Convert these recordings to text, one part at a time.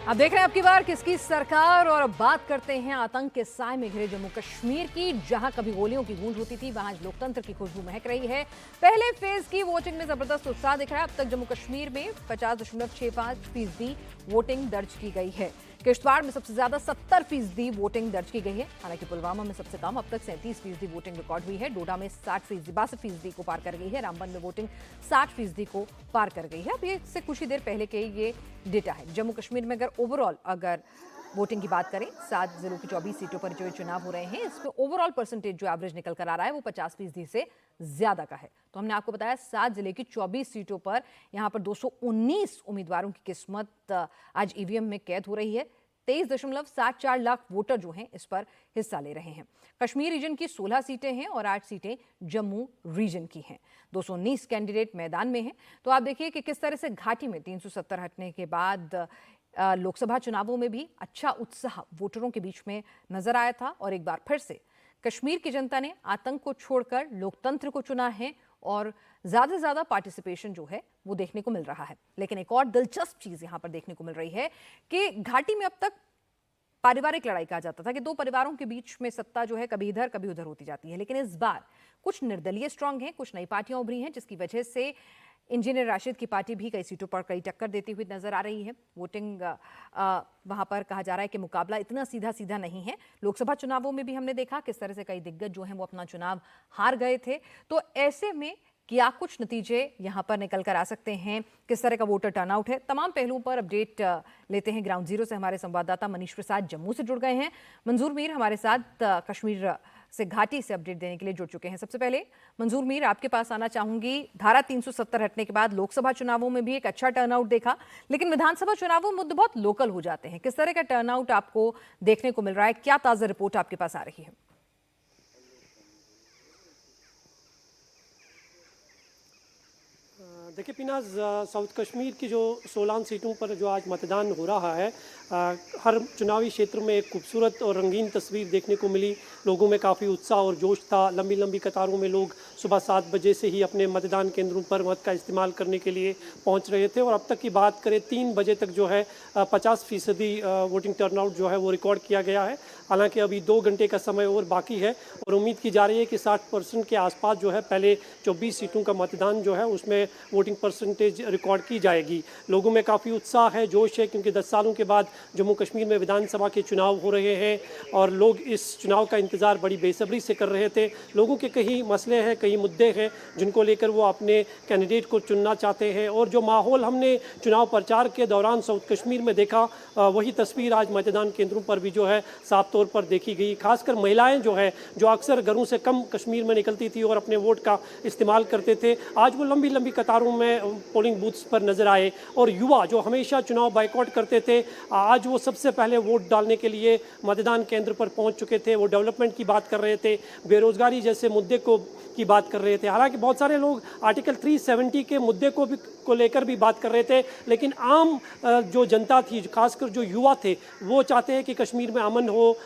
अब देख रहे हैं आपकी बार किसकी सरकार। और अब बात करते हैं आतंक के साए में घिरे जम्मू कश्मीर की, जहां कभी गोलियों की गूंज होती थी वहां लोकतंत्र की खुशबू महक रही है। पहले फेज की वोटिंग में जबरदस्त उत्साह दिख रहा है। अब तक जम्मू कश्मीर में 50.65% वोटिंग दर्ज की गई है। किश्तवाड़ में सबसे ज्यादा 70% वोटिंग दर्ज की गई है। हालांकि पुलवामा में सबसे कम, अब तक 37% वोटिंग रिकॉर्ड हुई है। डोडा में 62% को पार कर गई है। रामबन में वोटिंग 60% को पार कर गई है। अब ये से कुछ ही देर पहले के ये डेटा है। जम्मू कश्मीर में अगर वोटिंग की बात करें, 7 जिलों की 24 सीटों पर जो चुनाव हो रहे हैं, इसमें ओवरऑल परसेंटेज जो एवरेज निकल कर आ रहा है वो 50% से ज्यादा का है। तो हमने आपको बताया 7 जिले की 24 सीटों पर यहां पर 219 उम्मीदवारों की किस्मत आज ईवीएम में कैद हो रही है। 23.74 लाख वोटर जो हैं इस पर हिस्सा ले रहे हैं। कश्मीर रीजन की 16 सीटें हैं और 8 सीटें जम्मू रीजन की हैं। 219 कैंडिडेट मैदान में हैं। तो आप देखिए कि किस तरह से घाटी में 370 हटने के बाद लोकसभा चुनावों में भी अच्छा उत्साह वोटरों के बीच में नजर आया था। और एक बार फिर से कश्मीर की जनता ने आतंक को छोड़कर लोकतंत्र को चुना है और ज्यादा से ज्यादा पार्टिसिपेशन जो है वो देखने को मिल रहा है। लेकिन एक और दिलचस्प चीज यहां पर देखने को मिल रही है कि घाटी में अब तक पारिवारिक लड़ाई कहा जाता था कि दो परिवारों के बीच में सत्ता जो है कभी इधर कभी उधर होती जाती है। लेकिन इस बार कुछ निर्दलीय स्ट्रांग हैं, कुछ नई पार्टियां उभरी हैं, जिसकी वजह से इंजीनियर राशिद की पार्टी भी कई सीटों पर कई टक्कर देती हुई नजर आ रही है। वोटिंग वहां पर कहा जा रहा है कि मुकाबला इतना सीधा सीधा नहीं है। लोकसभा चुनावों में भी हमने देखा किस तरह से कई दिग्गज जो हैं वो अपना चुनाव हार गए थे। तो ऐसे में क्या कुछ नतीजे यहां पर निकल कर आ सकते हैं, किस तरह का वोटर टर्नआउट है, तमाम पहलुओं पर अपडेट लेते हैं। ग्राउंड जीरो से हमारे संवाददाता मनीष प्रसाद जम्मू से जुड़ गए हैं। मंजूर मीर हमारे साथ कश्मीर से घाटी से अपडेट देने के लिए जुड़ चुके हैं। सबसे पहले मंजूर मीर, आपके पास आना चाहूंगी। धारा 370 हटने के बाद लोकसभा चुनावों में भी एक अच्छा टर्नआउट देखा, लेकिन विधानसभा चुनावों में मुद्दे बहुत लोकल हो जाते हैं। किस तरह का टर्नआउट आपको देखने को मिल रहा है? क्या ताजा रिपोर्ट आपके पास आ रही है? देखिए पिनाज, साउथ कश्मीर की जो 16 सीटों पर जो आज मतदान हो रहा है, हर चुनावी क्षेत्र में एक खूबसूरत और रंगीन तस्वीर देखने को मिली। लोगों में काफ़ी उत्साह और जोश था। लंबी लंबी कतारों में लोग सुबह 7 बजे से ही अपने मतदान केंद्रों पर मत का इस्तेमाल करने के लिए पहुंच रहे थे। और अब तक की बात करें 3 बजे तक जो है 50% वोटिंग टर्नआउट जो है वो रिकॉर्ड किया गया है। हालांकि अभी 2 घंटे का समय और बाकी है और उम्मीद की जा रही है कि 60% के आसपास जो है पहले 24 सीटों का मतदान जो है उसमें वोटिंग परसेंटेज रिकॉर्ड की जाएगी। लोगों में काफ़ी उत्साह है, जोश है, क्योंकि 10 सालों के बाद जम्मू कश्मीर में विधानसभा के चुनाव हो रहे हैं और लोग इस चुनाव का इंतज़ार बड़ी बेसब्री से कर रहे थे। लोगों के कई मसले हैं, कई मुद्दे हैं जिनको लेकर वो अपने कैंडिडेट को चुनना चाहते हैं। और जो माहौल हमने चुनाव प्रचार के दौरान साउथ कश्मीर में देखा, वही तस्वीर आज मतदान केंद्रों पर भी जो है साफ तौर पर देखी गई। खासकर महिलाएं जो है, जो अक्सर घरों से कम कश्मीर में निकलती थी और अपने वोट का इस्तेमाल करते थे, आज वो लंबी लंबी कतारों में पोलिंग बूथ्स पर नजर आए। और युवा जो हमेशा चुनाव बाइकआउट करते थे, आज वो सबसे पहले वोट डालने के लिए मतदान केंद्र पर पहुंच चुके थे। वो डेवलपमेंट की बात कर रहे थे, बेरोजगारी जैसे मुद्दे की बात कर रहे थे। हालांकि बहुत सारे लोग आर्टिकल 370 के मुद्दे को लेकर भी बात कर रहे थे, लेकिन आम जो जनता थी, खासकर जो युवा थे, वो चाहते हैं कि कश्मीर में अमन हो,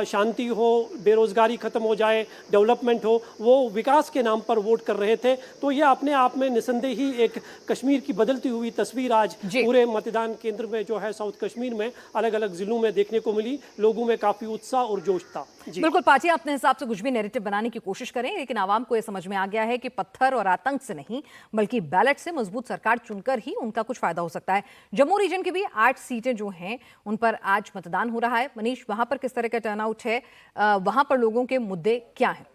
शांति हो, बेरोजगारी खत्म हो जाए, डेवलपमेंट हो। वो विकास के नाम पर वोट कर रहे थे। तो यह अपने आप में निसंदेही एक कश्मीर की बदलती हुई तस्वीर आज पूरे मतदान केंद्र में जो है साउथ कश्मीर में अलग अलग जिलों में देखने को मिली। लोगों में काफी उत्साह और जोश था। बिल्कुल पार्टी अपने हिसाब से कुछ भी नैरेटिव बनाने की कोशिश करें, लेकिन आवाम को यह समझ में आ गया है कि पत्थर और आतंक से नहीं बल्कि बैलेट से मजबूत सरकार चुनकर ही उनका कुछ फायदा हो सकता है। जम्मू रीजन की भी 8 सीटें जो हैं उन पर आज मतदान हो रहा है। मनीष, वहां पर किस तरह का टर्नआउट है? वहां पर लोगों के मुद्दे क्या हैं?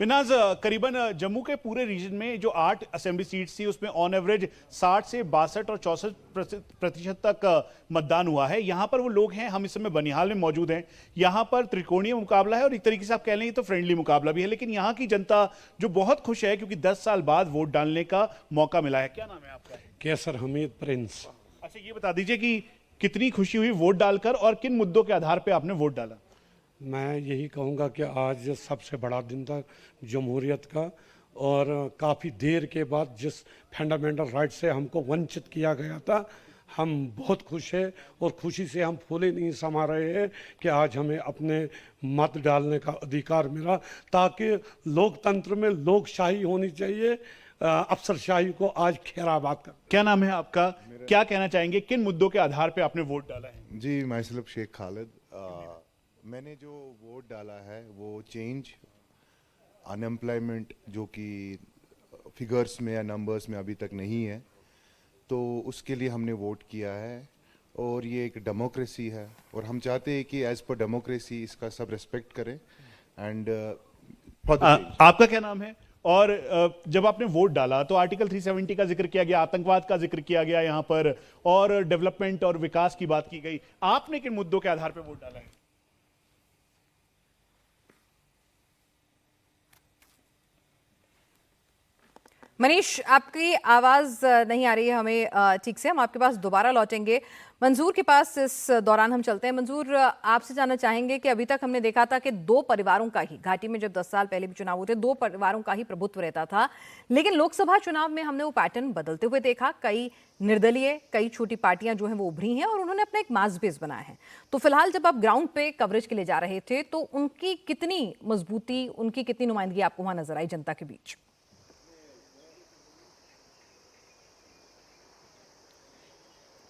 बिनाज, करीबन जम्मू के पूरे रीजन में जो 8 असेंबली सीट्स थी उसमें ऑन एवरेज 60 से 62 और 64% तक मतदान हुआ है। यहाँ पर वो लोग हैं, हम इस समय बनिहाल में मौजूद हैं। यहाँ पर त्रिकोणीय मुकाबला है और एक तरीके से आप कह लें तो फ्रेंडली मुकाबला भी है। लेकिन यहाँ की जनता जो बहुत खुश है क्योंकि 10 साल बाद वोट डालने का मौका मिला है। क्या नाम है आपका? कैसर हमीद प्रिंस। अच्छा, ये बता दीजिए कि कितनी खुशी हुई वोट डालकर और किन मुद्दों के आधार पर आपने वोट डाला? मैं यही कहूँगा कि आज सबसे बड़ा दिन था जमहूरियत का और काफ़ी देर के बाद जिस फंडामेंटल राइट से हमको वंचित किया गया था, हम बहुत खुश हैं और खुशी से हम फूले नहीं समा रहे हैं कि आज हमें अपने मत डालने का अधिकार मिला, ताकि लोकतंत्र में लोकशाही होनी चाहिए। अफसरशाही को आज खैराबाद कर। क्या नाम है आपका, क्या कहना चाहेंगे, किन मुद्दों के आधार पे आपने वोट डाला है? जी, माई सेल्फ शेख खालिद। मैंने जो वोट डाला है वो चेंज, अनएम्प्लॉयमेंट जो कि फिगर्स में या नंबर्स में अभी तक नहीं है, तो उसके लिए हमने वोट किया है। और ये एक डेमोक्रेसी है और हम चाहते हैं कि एज पर डेमोक्रेसी इसका सब रिस्पेक्ट करें एंड आपका क्या नाम है? और जब आपने वोट डाला तो आर्टिकल 370 का जिक्र किया गया, आतंकवाद का जिक्र किया गया यहां पर, और डेवलपमेंट और विकास की बात की गई। आपने किन मुद्दों के आधार पर वोट डाला है? मनीष, आपकी आवाज नहीं आ रही है हमें ठीक से, हम आपके पास दोबारा लौटेंगे। मंजूर के पास इस दौरान हम चलते हैं। मंजूर, आपसे जानना चाहेंगे कि अभी तक हमने देखा था कि दो परिवारों का ही, घाटी में जब 10 साल पहले भी चुनाव हुए थे, दो परिवारों का ही प्रभुत्व रहता था, लेकिन लोकसभा चुनाव में हमने वो पैटर्न बदलते हुए देखा। कई निर्दलीय, कई छोटी पार्टियां जो हैं वो उभरी हैं और उन्होंने अपना एक मास बेस बनाया है। तो फिलहाल जब आप ग्राउंड पे कवरेज के लिए जा रहे थे तो उनकी कितनी मजबूती, उनकी कितनी नुमाइंदगी आपको वहां नजर आई जनता के बीच?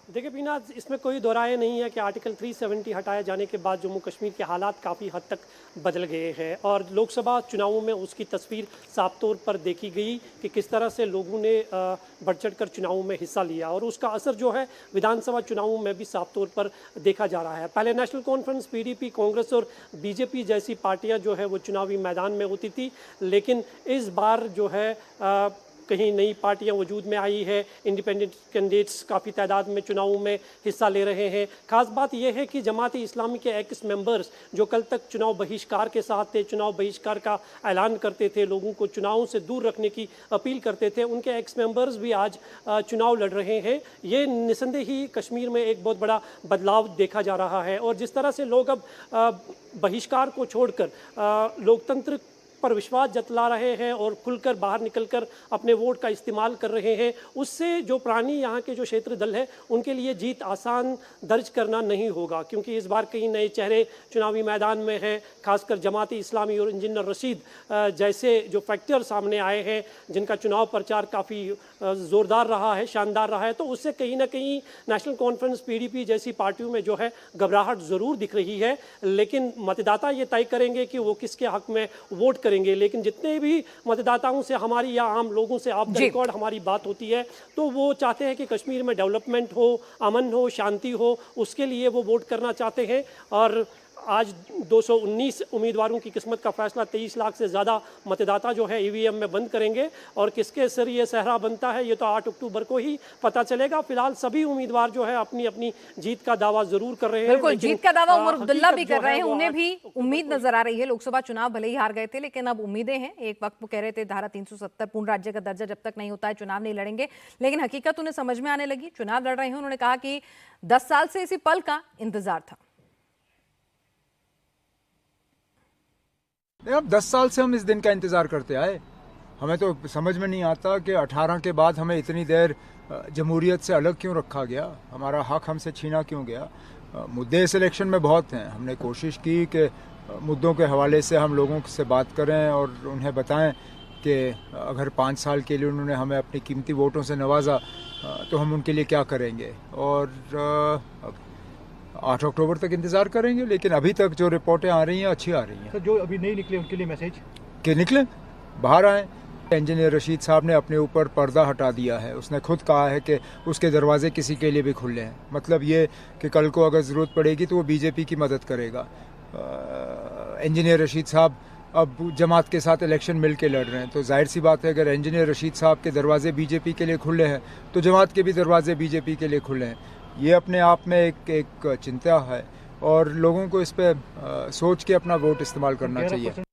देखिए बीना, इसमें कोई दोराय नहीं है कि आर्टिकल 370 हटाए जाने के बाद जम्मू कश्मीर के हालात काफ़ी हद तक बदल गए हैं और लोकसभा चुनावों में उसकी तस्वीर साफ तौर पर देखी गई कि किस तरह से लोगों ने बढ़ चढ़कर चुनावों में हिस्सा लिया और उसका असर जो है विधानसभा चुनावों में भी साफ तौर पर देखा जा रहा है। पहले नेशनल कॉन्फ्रेंस, पीडीपी, कांग्रेस और बीजेपी जैसी पार्टियाँ जो है वो चुनावी मैदान में होती थी, लेकिन इस बार जो है कहीं नई पार्टियां वजूद में आई है। इंडिपेंडेंट कैंडिडेट्स काफ़ी तादाद में चुनावों में हिस्सा ले रहे हैं। खास बात यह है कि जमात इस्लामी के एक्स मेंबर्स जो कल तक चुनाव बहिष्कार के साथ थे, चुनाव बहिष्कार का ऐलान करते थे, लोगों को चुनावों से दूर रखने की अपील करते थे, उनके एक्स मेंबर्स भी आज चुनाव लड़ रहे हैं। ये निसंदेह ही कश्मीर में एक बहुत बड़ा बदलाव देखा जा रहा है और जिस तरह से लोग अब बहिष्कार को छोड़कर लोकतंत्र पर विश्वास जतला रहे हैं और खुलकर बाहर निकलकर अपने वोट का इस्तेमाल कर रहे हैं, उससे जो पुरानी यहाँ के जो क्षेत्र दल है उनके लिए जीत आसान दर्ज करना नहीं होगा, क्योंकि इस बार कई नए चेहरे चुनावी मैदान में हैं। खासकर जमात इस्लामी और इंजीनियर रशीद जैसे जो फैक्टर सामने आए हैं, जिनका चुनाव प्रचार काफ़ी ज़ोरदार रहा है, शानदार रहा है, तो उससे कहीं ना कहीं नेशनल कॉन्फ्रेंस, पीडीपी जैसी पार्टियों में जो है घबराहट ज़रूर दिख रही है। लेकिन मतदाता ये तय करेंगे कि वो किसके हक में वोट करेंगे। लेकिन जितने भी मतदाताओं से हमारी या आम लोगों से ऑफ द रिकॉर्ड हमारी बात होती है, तो वो चाहते हैं कि कश्मीर में डेवलपमेंट हो, अमन हो, शांति हो, उसके लिए वो वोट करना चाहते हैं। और आज 219 उम्मीदवारों की किस्मत का फैसला 23 लाख से ज़्यादा मतदाता जो है ईवीएम में बंद करेंगे और किसके सिर ये सहरा बनता है ये तो 8 अक्टूबर को ही पता चलेगा। फिलहाल सभी उम्मीदवार जो है अपनी अपनी जीत का दावा जरूर कर रहे हैं। बिल्कुल, जीत का दावा उमर अब्दुल्ला भी कर रहे हैं, उन्हें भी उम्मीद नजर आ रही है। लोकसभा चुनाव भले ही हार गए थे, लेकिन अब उम्मीदें हैं। एक वक्त वो कह रहे थे धारा 370 पूर्ण राज्य का दर्जा जब तक नहीं होता है चुनाव नहीं लड़ेंगे, लेकिन हकीकत उन्हें समझ में आने लगी, चुनाव लड़ रहे हैं। उन्होंने कहा कि 10 साल से इसी पल का इंतजार था। अब 10 साल से हम इस दिन का इंतज़ार करते आए। हमें तो समझ में नहीं आता कि 18 के बाद हमें इतनी देर जमहूरियत से अलग क्यों रखा गया, हमारा हक हमसे छीना क्यों गया। मुद्दे इस इलेक्शन में बहुत हैं। हमने कोशिश की कि मुद्दों के हवाले से हम लोगों से बात करें और उन्हें बताएं कि अगर 5 साल के लिए उन्होंने हमें अपनी कीमती वोटों से नवाजा तो हम उनके लिए क्या करेंगे। और 8 अक्टूबर तक इंतजार करेंगे, लेकिन अभी तक जो रिपोर्टें आ रही हैं अच्छी आ रही हैं। तो जो अभी नहीं निकले उनके लिए मैसेज कि निकले, बाहर आए। इंजीनियर रशीद साहब ने अपने ऊपर पर्दा हटा दिया है। उसने खुद कहा है कि उसके दरवाजे किसी के लिए भी खुले हैं। मतलब ये कि कल को अगर ज़रूरत पड़ेगी तो वो बीजेपी की मदद करेगा। इंजीनियर रशीद साहब अब जमात के साथ इलेक्शन मिल के लड़ रहे हैं, तो जाहिर सी बात है अगर इंजीनियर रशीद साहब के दरवाजे बीजेपी के लिए खुले हैं तो जमात के भी दरवाजे बीजेपी के लिए खुले हैं। ये अपने आप में एक चिंता है और लोगों को इस पे सोच के अपना वोट इस्तेमाल करना चाहिए।